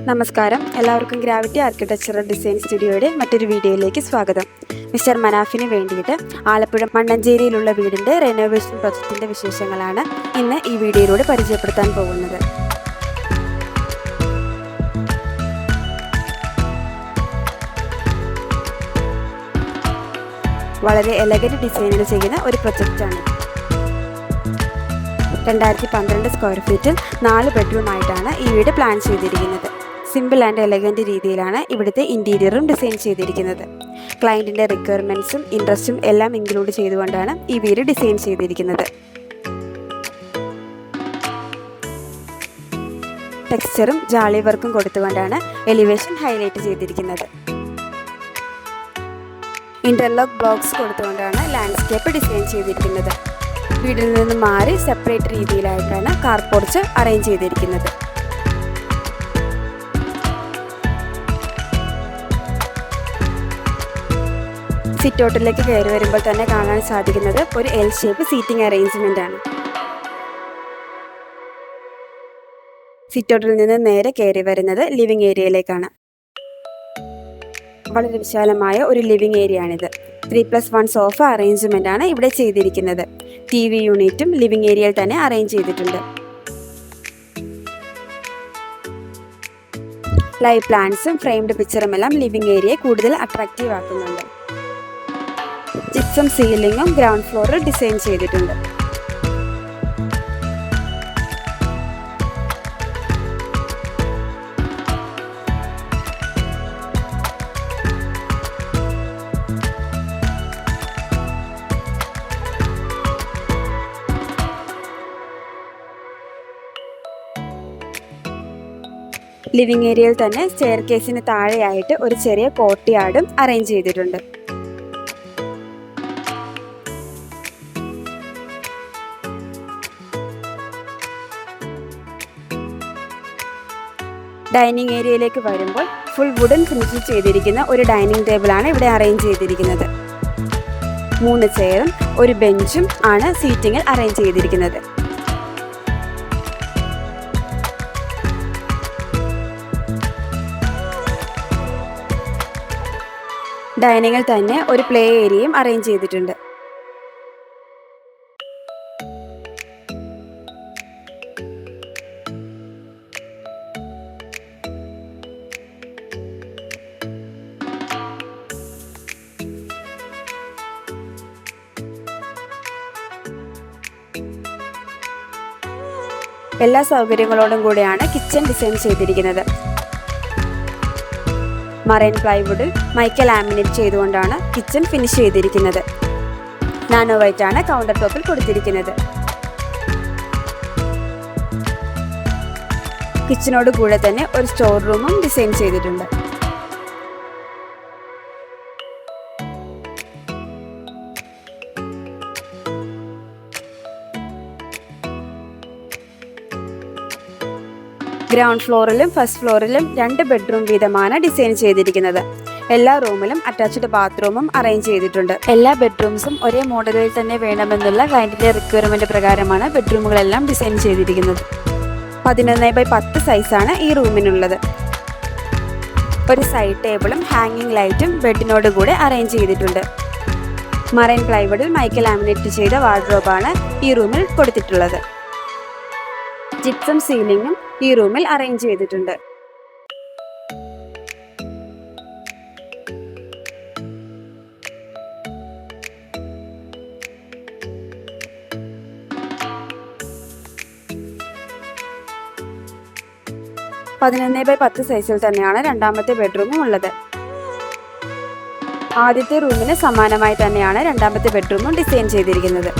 നമസ്കാരം, എല്ലാവർക്കും gravity architectural design സ്റ്റുഡിയോയുടെ മറ്റൊരു വീഡിയോയിലേക്ക് സ്വാഗതം. മിസ്റ്റർ മനാഫിന് വേണ്ടിയിട്ട് ആലപ്പുഴ മണ്ണഞ്ചേരിയിലുള്ള വീടിൻ്റെ റെനോവേഷൻ പ്രൊജക്റ്റിൻ്റെ വിശേഷങ്ങളാണ് ഇന്ന് ഈ വീഡിയോയിലൂടെ പരിചയപ്പെടുത്താൻ പോകുന്നത്. വളരെ എലഗന്റ് ഡിസൈനിൽ ചെയ്യുന്ന ഒരു പ്രൊജക്റ്റാണ്. 2012 സ്ക്വയർ ഫീറ്റിൽ 4 ബെഡ്റൂമായിട്ടാണ് ഈ വീട് പ്ലാൻ ചെയ്തിരിക്കുന്നത്. സിമ്പിൾ ആൻഡ് എലഗന്റ് രീതിയിലാണ് ഇവിടുത്തെ ഇൻറ്റീരിയറും ഡിസൈൻ ചെയ്തിരിക്കുന്നത്. ക്ലയൻറ്റിൻ്റെ റിക്വയർമെൻറ്റ്സും ഇൻട്രസ്റ്റും എല്ലാം ഇൻക്ലൂഡ് ചെയ്തുകൊണ്ടാണ് ഈ വീട് ഡിസൈൻ ചെയ്തിരിക്കുന്നത്. ടെക്സ്ചറും ജാളി വർക്കും കൊടുത്തുകൊണ്ടാണ് എലിവേഷൻ ഹൈലൈറ്റ് ചെയ്തിരിക്കുന്നത്. ഇന്റർലോക്ക് ബ്ലോക്സ് കൊടുത്തുകൊണ്ടാണ് ലാൻഡ്സ്കേപ്പ് ഡിസൈൻ ചെയ്തിരിക്കുന്നത്. വീടിൽ നിന്ന് മാറി സെപ്പറേറ്റ് രീതിയിലായിട്ടാണ് കാർ പോർച്ച് അറേഞ്ച് ചെയ്തിരിക്കുന്നത്. സിറ്റൗട്ടിലേക്ക് കയറി വരുമ്പോൾ തന്നെ കാണാൻ സാധിക്കുന്നത് ഒരു എൽ ഷേപ്പ് സീറ്റിംഗ് അറേഞ്ച്മെന്റ് ആണ്. സിറ്റൗട്ടിൽ നിന്ന് നേരെ കയറി വരുന്നത് ലിവിംഗ് ഏരിയയിലേക്കാണ്. വളരെ വിശാലമായ ഒരു ലിവിംഗ് ഏരിയ ആണിത്. 3+1 സോഫ അറേഞ്ച്മെന്റ് ആണ് ഇവിടെ ചെയ്തിരിക്കുന്നത്. TV യൂണിറ്റും ലിവിംഗ് ഏരിയയിൽ തന്നെ അറേഞ്ച് ചെയ്തിട്ടുണ്ട്. ലൈവ് പ്ലാന്റ്സും ഫ്രെയിംഡ് പിക്ചറും എല്ലാം ലിവിംഗ് ഏരിയയെ കൂടുതൽ അട്രാക്റ്റീവ് ആക്കുന്നുണ്ട്. ജിപ്സം സീലിംഗും ഗ്രൗണ്ട് ഫ്ലോറിൽ ഡിസൈൻ ചെയ്തിട്ടുണ്ട്. ലിവിംഗ് ഏരിയയിൽ തന്നെ സ്റ്റെയർ കേസിന് താഴെയായിട്ട് ഒരു ചെറിയ കോർട്ട്യാർഡും അറേഞ്ച് ചെയ്തിട്ടുണ്ട്. ഡൈനിങ് ഏരിയയിലേക്ക് വരുമ്പോൾ ഫുൾ വുഡൻ ഫിനിഷിൽ ചെയ്തിരിക്കുന്ന ഒരു ഡൈനിങ് ടേബിളാണ് ഇവിടെ അറേഞ്ച് ചെയ്തിരിക്കുന്നത്. 3 ചെയറും ഒരു ബെഞ്ചും ആണ് സീറ്റിങ്ങിൽ അറേഞ്ച് ചെയ്തിരിക്കുന്നത്. ഡൈനിങ്ങിൽ തന്നെ ഒരു പ്ലേ ഏരിയയും അറേഞ്ച് ചെയ്തിട്ടുണ്ട്. എല്ലാ സൗകര്യങ്ങളോടും കൂടിയാണ് കിച്ചൺ ഡിസൈൻ ചെയ്തിരിക്കുന്നത്. മറൈൻ പ്ലൈവുഡിൽ മൈക്ക ലാമിനേറ്റ് ചെയ്തുകൊണ്ടാണ് കിച്ചൺ ഫിനിഷ് ചെയ്തിരിക്കുന്നത്. നാനോ വൈറ്റ് ആണ് കൗണ്ടർ ടോപ്പിൽ കൊടുത്തിരിക്കുന്നത്. കിച്ചണോട് കൂടെ തന്നെ ഒരു സ്റ്റോർ റൂമും ഡിസൈൻ ചെയ്തിട്ടുണ്ട്. ഗ്രൗണ്ട് ഫ്ലോറിലും ഫസ്റ്റ് ഫ്ലോറിലും 2 ബെഡ്റൂം വീതമാണ് ഡിസൈൻ ചെയ്തിരിക്കുന്നത്. എല്ലാ റൂമിലും അറ്റാച്ച്ഡ് ബാത്റൂമും അറേഞ്ച് ചെയ്തിട്ടുണ്ട്. എല്ലാ ബെഡ്റൂംസും ഒരേ മോഡലിൽ തന്നെ വേണമെന്നുള്ള ക്ലയന്റിന്റെ റിക്വയർമെന്റ് പ്രകാരമാണ് ബെഡ്റൂമുകളെല്ലാം ഡിസൈൻ ചെയ്തിരിക്കുന്നത്. 11x10 സൈസാണ് ഈ റൂമിനുള്ളത്. ഒരു സൈഡ് ടേബിളും ഹാങ്ങിങ് ലൈറ്റും ബെഡിനോട് കൂടെ അറേഞ്ച് ചെയ്തിട്ടുണ്ട്. മറൈൻ പ്ലൈവുഡിൽ മൈക്ക ലാമിനേറ്റ് ചെയ്ത വാർഡ്രോബാണ് ഈ റൂമിൽ കൊടുത്തിട്ടുള്ളത്. ജിപ്സം സീലിംഗും ഈ റൂമിൽ അറേഞ്ച് ചെയ്തിട്ടുണ്ട്. (11x10 സൈസിൽ തന്നെയാണ് രണ്ടാമത്തെ ബെഡ്റൂമും ഉള്ളത്. ആദ്യത്തെ റൂമിന് സമാനമായി തന്നെയാണ് രണ്ടാമത്തെ ബെഡ്റൂമും ഡിസൈൻ ചെയ്തിരിക്കുന്നത്.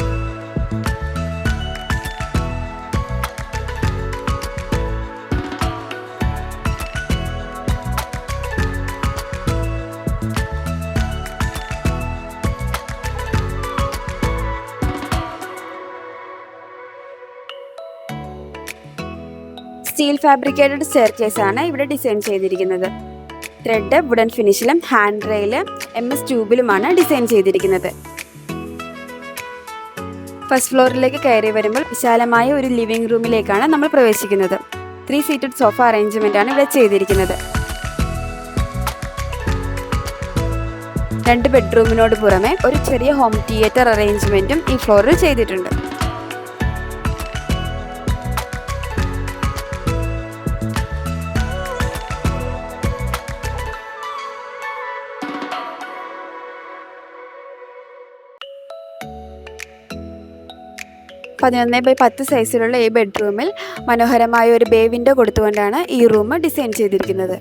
സ്റ്റീൽ ഫാബ്രിക്കേറ്റഡ് സ്റ്റെയർ കേസ് ആണ് ഇവിടെ ഡിസൈൻ ചെയ്തിരിക്കുന്നത്. ത്രെഡ് വുഡൻ ഫിനിഷിലും ഹാൻഡ് റെയില് MS ട്യൂബിലുമാണ് ഡിസൈൻ ചെയ്തിരിക്കുന്നത്. ഫസ്റ്റ് ഫ്ലോറിലേക്ക് കയറി വരുമ്പോൾ വിശാലമായ ഒരു ലിവിംഗ് റൂമിലേക്കാണ് നമ്മൾ പ്രവേശിക്കുന്നത്. 3 സീറ്റഡ് സോഫ അറേഞ്ച്മെൻ്റ് ആണ് ഇവിടെ ചെയ്തിരിക്കുന്നത്. 2 ബെഡ്റൂമിനോട് പുറമെ ഒരു ചെറിയ ഹോം തിയേറ്റർ അറേഞ്ച്മെൻറ്റും ഈ ഫ്ലോറിൽ ചെയ്തിട്ടുണ്ട്. പതിനൊന്ന് ബൈ 10 സൈസിലുള്ള ഈ ബെഡ്റൂമിൽ മനോഹരമായ ഒരു ബേ വിൻഡോ കൊടുത്തുകൊണ്ടാണ് ഈ റൂം ഡിസൈൻ ചെയ്തിരിക്കുന്നത്.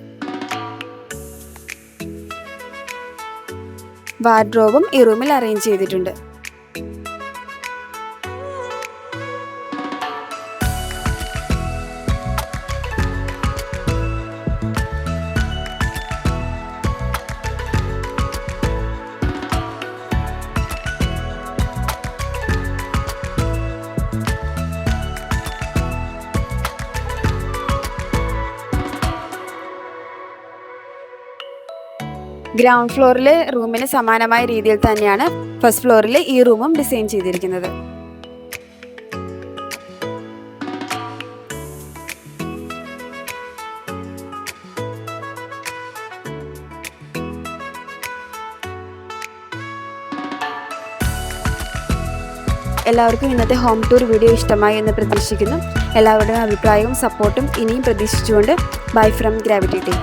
വാർഡ്രോബും ഈ റൂമിൽ അറേഞ്ച് ചെയ്തിട്ടുണ്ട്. ഗ്രൗണ്ട് ഫ്ലോറിലെ റൂമിന് സമാനമായ രീതിയിൽ തന്നെയാണ് ഫസ്റ്റ് ഫ്ലോറിലെ ഈ റൂമും ഡിസൈൻ ചെയ്തിരിക്കുന്നത്. എല്ലാവർക്കും ഇന്നത്തെ ഹോം ടൂർ വീഡിയോ ഇഷ്ടമായി എന്ന് പ്രതീക്ഷിക്കുന്നു. എല്ലാവരുടെയും അഭിപ്രായവും സപ്പോർട്ടും ഇനിയും പ്രതീക്ഷിച്ചുകൊണ്ട് ബൈ ഫ്രം ഗ്രാവിറ്റി ടീം.